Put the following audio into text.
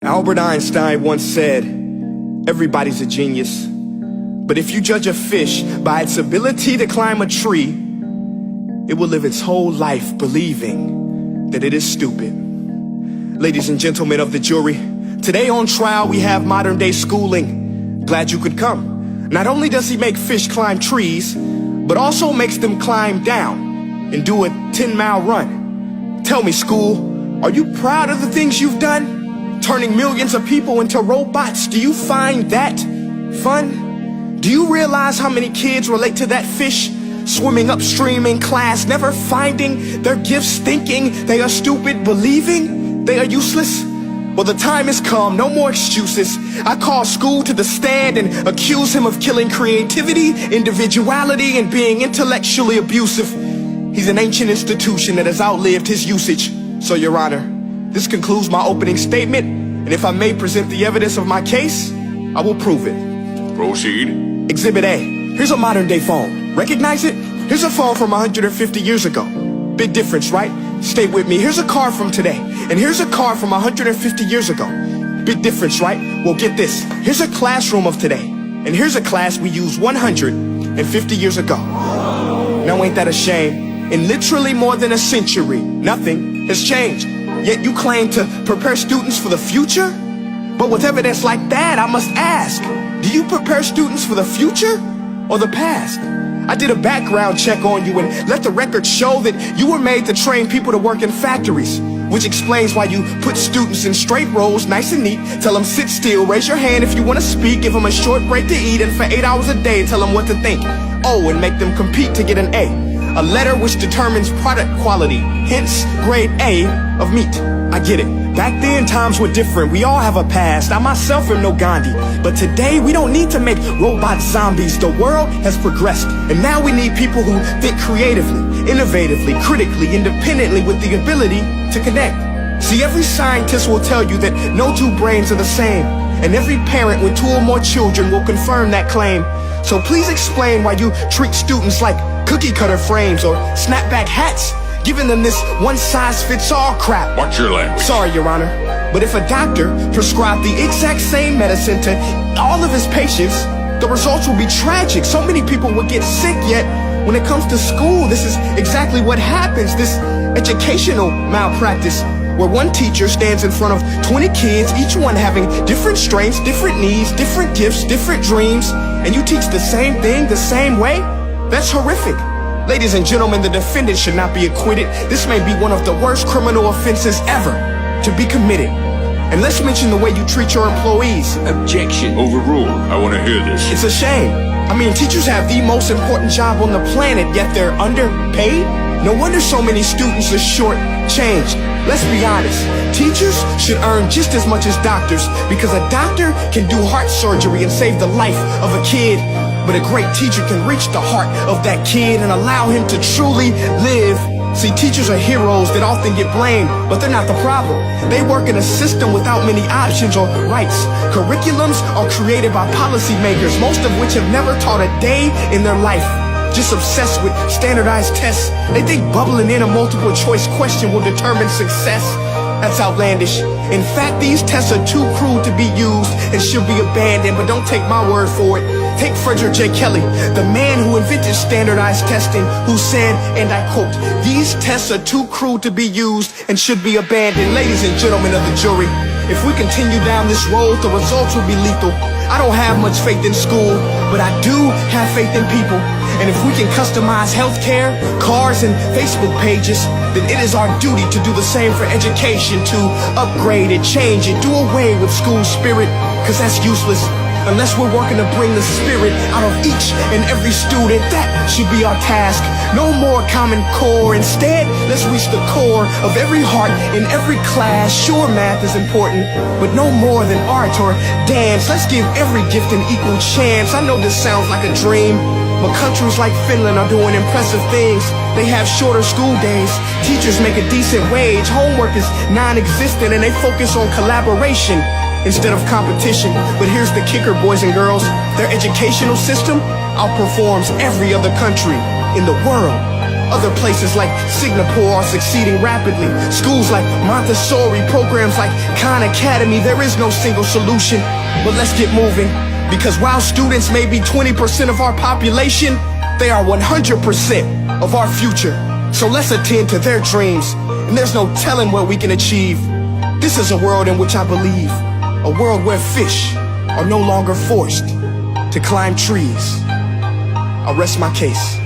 Albert Einstein once said, everybody's a genius, but if you judge a fish by its ability to climb a tree, it will live its whole life believing that it is stupid. Ladies and gentlemen of the jury, today on trial we have modern day schooling. Glad you could come. Not only does he make fish climb trees, but also makes them climb down and do a 10-mile run. Tell me, school, are you proud of the things you've done? Turning millions of people into robots, do you find that fun? Do you realize how many kids relate to that fish swimming upstream in class, never finding their gifts, thinking they are stupid, believing they are useless? Well, the time has come, no more excuses. I call school to the stand and accuse him of killing creativity, individuality, and being intellectually abusive. He's an ancient institution that has outlived his usage. So, Your Honor, this concludes my opening statement, and if I may present the evidence of my case, I will prove it. Proceed. Exhibit A. Here's a modern day phone. Recognize it? Here's a phone from 150 years ago. Big difference, right? Stay with me. Here's a car from today, and here's a car from 150 years ago. Big difference, right? Well, get this. Here's a classroom of today, and here's a class we used 150 years ago. Now ain't that a shame? In literally more than a century, nothing has changed. Yet you claim to prepare students for the future? But with evidence like that, I must ask, do you prepare students for the future or the past? I did a background check on you and let the record show that you were made to train people to work in factories, which explains why you put students in straight rows, nice and neat, tell them sit still, raise your hand if you want to speak, give them a short break to eat, and for 8 hours a day tell them what to think. Oh, and make them compete to get an A letter which determines product quality, hence grade A of meat. I get it. Back then, times were different. We all have a past. I myself am no Gandhi. But today, we don't need to make robots zombies. The world has progressed. And now we need people who think creatively, innovatively, critically, independently, with the ability to connect. See, every scientist will tell you that no two brains are the same. And every parent with 2 or more children will confirm that claim. So please explain why you treat students like cookie cutter frames or snapback hats, giving them this one-size-fits-all crap. Watch your language. Sorry, Your Honor, but if a doctor prescribed the exact same medicine to all of his patients, the results will be tragic. So many people will get sick, yet when it comes to school, this is exactly what happens. This educational malpractice, where one teacher stands in front of 20 kids, each one having different strengths, different needs, different gifts, different dreams, and you teach the same thing the same way? That's horrific. Ladies and gentlemen, the defendant should not be acquitted. This may be one of the worst criminal offenses ever to be committed. And let's mention the way you treat your employees. Objection. Overruled. I want to hear this. It's a shame. I mean, teachers have the most important job on the planet, yet they're underpaid? No wonder so many students are short-changed. Let's be honest, teachers should earn just as much as doctors, because a doctor can do heart surgery and save the life of a kid, but a great teacher can reach the heart of that kid and allow him to truly live. See, teachers are heroes that often get blamed, but they're not the problem. They work in a system without many options or rights. Curriculums are created by policymakers, most of which have never taught a day in their life. Just obsessed with standardized tests. They think bubbling in a multiple choice question will determine success. That's outlandish. In fact, these tests are too cruel to be used and should be abandoned, but don't take my word for it. Take Frederick J. Kelly, the man who invented standardized testing, who said, and I quote, "These tests are too cruel to be used and should be abandoned." Ladies and gentlemen of the jury, if we continue down this road, the results will be lethal. I don't have much faith in school, but I do have faith in people. And if we can customize healthcare, cars, and Facebook pages, then it is our duty to do the same for education, to upgrade it, change it, do away with school spirit, because that's useless. Unless we're working to bring the spirit out of each and every student, that should be our task. No more Common Core. Instead, let's reach the core of every heart in every class. Sure, math is important, but no more than art or dance. Let's give every gift an equal chance. I know this sounds like a dream, but countries like Finland are doing impressive things. They have shorter school days, teachers make a decent wage, homework is non-existent, and they focus on collaboration instead of competition. But here's the kicker, boys and girls. Their educational system outperforms every other country in the world. Other places like Singapore are succeeding rapidly. Schools like Montessori, programs like Khan Academy. There is no single solution, but let's get moving. Because while students may be 20% of our population, they are 100% of our future. So let's attend to their dreams, and there's no telling what we can achieve. This is a world in which I believe, a world where fish are no longer forced to climb trees. I'll rest my case.